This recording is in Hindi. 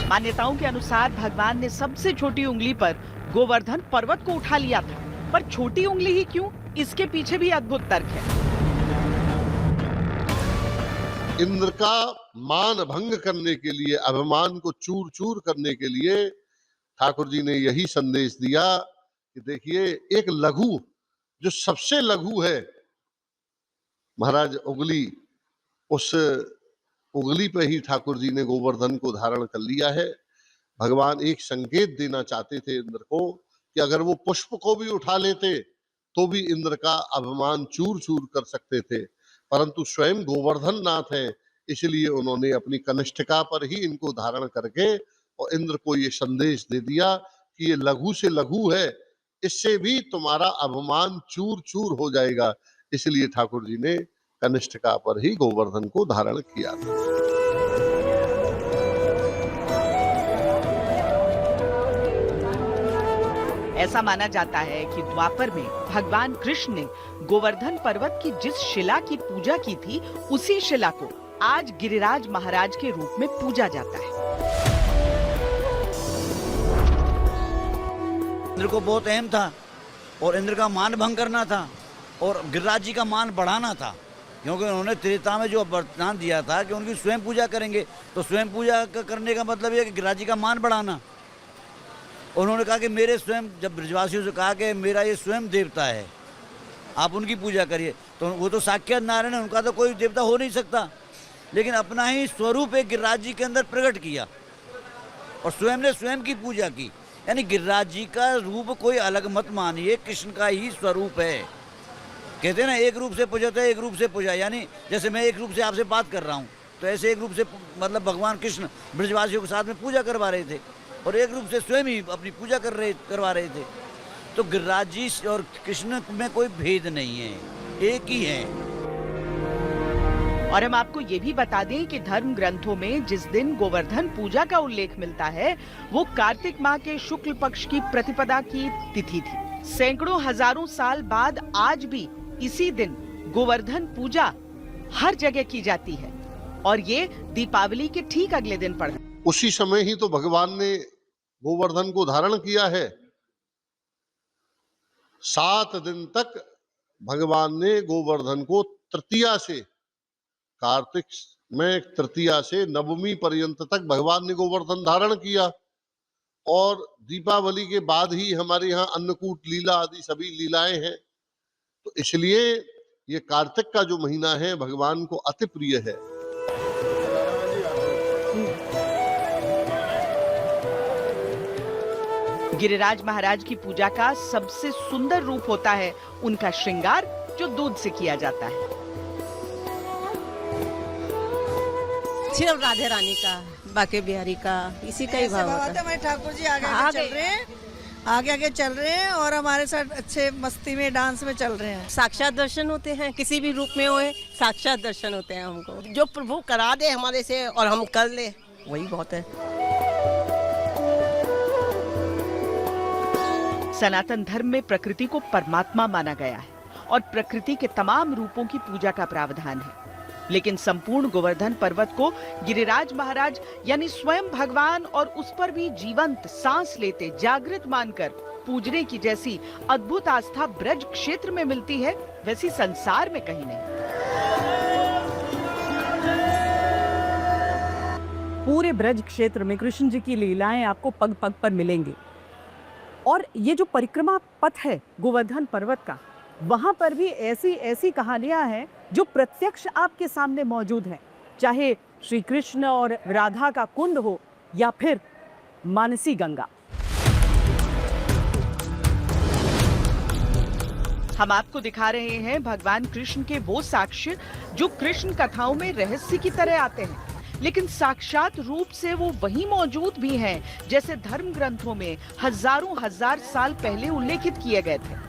मान्यताओं के अनुसार भगवान ने सबसे छोटी उंगली पर गोवर्धन पर्वत को उठा लिया था, पर छोटी उंगली ही क्यों, इसके पीछे भी अद्भुत तर्क है। इंद्र का मान भंग करने के लिए, अभिमान को चूर चूर करने के लिए ठाकुर जी ने यही संदेश दिया कि देखिए, एक लघु, जो सबसे लघु है महाराज उंगली, उस उंगली पे ही ठाकुर जी ने गोवर्धन को धारण कर लिया है। भगवान एक संकेत देना चाहते थे इंद्र को कि अगर वो पुष्प को भी उठा लेते तो भी इंद्र का अभिमान चूर चूर कर सकते थे, परंतु स्वयं गोवर्धन नाथ है, इसलिए उन्होंने अपनी कनिष्ठिका पर ही इनको धारण करके और इंद्र को ये संदेश दे दिया कि ये लघु से लघु है, इससे भी तुम्हारा अभिमान चूर चूर हो जाएगा। इसलिए ठाकुर जी ने कनिष्ठिका पर ही गोवर्धन को धारण किया था। ऐसा माना जाता है कि द्वापर में भगवान कृष्ण ने गोवर्धन पर्वत की जिस शिला की पूजा की थी, उसी शिला को आज गिरिराज महाराज के रूप में पूजा जाता है। इंद्र को बहुत अहम था और इंद्र का मान भंग करना था और गिरिराज जी का मान बढ़ाना था, क्योंकि उन्होंने त्रेता में जो वरदान दिया था कि उनकी स्वयं पूजा करेंगे, तो स्वयं पूजा करने का मतलब यह है कि गिरिराज जी का मान बढ़ाना। उन्होंने कहा कि मेरे स्वयं, जब ब्रजवासियों से कहा कि मेरा ये स्वयं देवता है, आप उनकी पूजा करिए, तो वो तो साक्षात नारायण है, उनका तो कोई देवता हो नहीं सकता, लेकिन अपना ही स्वरूप एक गिरिराज जी के अंदर प्रकट किया और स्वयं ने स्वयं की पूजा की। यानी गिरिराज जी का रूप कोई अलग मत मानिए, कृष्ण का ही स्वरूप है। कहते हैं ना, एक रूप से पूजा है, एक रूप से पूजा, यानी जैसे मैं एक रूप से आपसे बात कर रहा हूँ, तो ऐसे एक रूप से मतलब भगवान कृष्ण ब्रजवासियों के साथ में पूजा करवा रहे थे और एक रूप से स्वयं ही अपनी पूजा करवा रहे थे। तो गिरिराज जी और कृष्ण में कोई भेद नहीं है, एक ही है। और हम आपको ये भी बता दें कि धर्म ग्रंथों में जिस दिन गोवर्धन पूजा का उल्लेख मिलता है, वो कार्तिक माह के शुक्ल पक्ष की प्रतिपदा की तिथि थी। सैकड़ों हजारों साल बाद आज भी इसी दिन गोवर्धन पूजा हर जगह की जाती है और ये दीपावली के ठीक अगले दिन पड़ता है। उसी समय ही तो भगवान ने गोवर्धन को धारण किया है। 7 दिन तक भगवान ने गोवर्धन को तृतीया से, कार्तिक में तृतीया से नवमी पर्यंत तक भगवान ने गोवर्धन धारण किया और दीपावली के बाद ही हमारे यहाँ अन्नकूट लीला आदि सभी लीलाएं हैं। तो इसलिए ये कार्तिक का जो महीना है भगवान को अति प्रिय है। गिरिराज महाराज की पूजा का सबसे सुंदर रूप होता है उनका श्रृंगार, जो दूध से किया जाता है। सिर्फ राधे रानी का, बाके बिहारी का, इसी का ही भाव होता है। हमारे ठाकुर जी आगे चल रहे हैं, आगे चल रहे हैं और हमारे साथ अच्छे मस्ती में, डांस में चल रहे हैं। साक्षात दर्शन होते हैं, किसी भी रूप में होए, साक्षात दर्शन होते हैं हमको। जो प्रभु करा दे हमारे से और हम कर ले, वही बहुत है। सनातन धर्म में प्रकृति को परमात्मा माना गया है और प्रकृति के तमाम रूपों की पूजा का प्रावधान है, लेकिन संपूर्ण गोवर्धन पर्वत को गिरिराज महाराज यानी स्वयं भगवान और उस पर भी जीवंत सांस लेते जागृत मानकर पूजने की जैसी अद्भुत आस्था ब्रज क्षेत्र में मिलती है, वैसी संसार में कहीं नहीं। पूरे ब्रज क्षेत्र में कृष्ण जी की लीलाएं आपको पग पग पर मिलेंगी और ये जो परिक्रमा पथ है गोवर्धन पर्वत का, वहां पर भी ऐसी ऐसी कहानियां हैं जो प्रत्यक्ष आपके सामने मौजूद हैं, चाहे श्री कृष्ण और राधा का कुंड हो या फिर मानसी गंगा। हम आपको दिखा रहे हैं भगवान कृष्ण के वो साक्ष्य जो कृष्ण कथाओं में रहस्य की तरह आते हैं, लेकिन साक्षात रूप से वो वही मौजूद भी हैं जैसे धर्म ग्रंथों में हजारों हजार साल पहले उल्लेखित किए गए थे।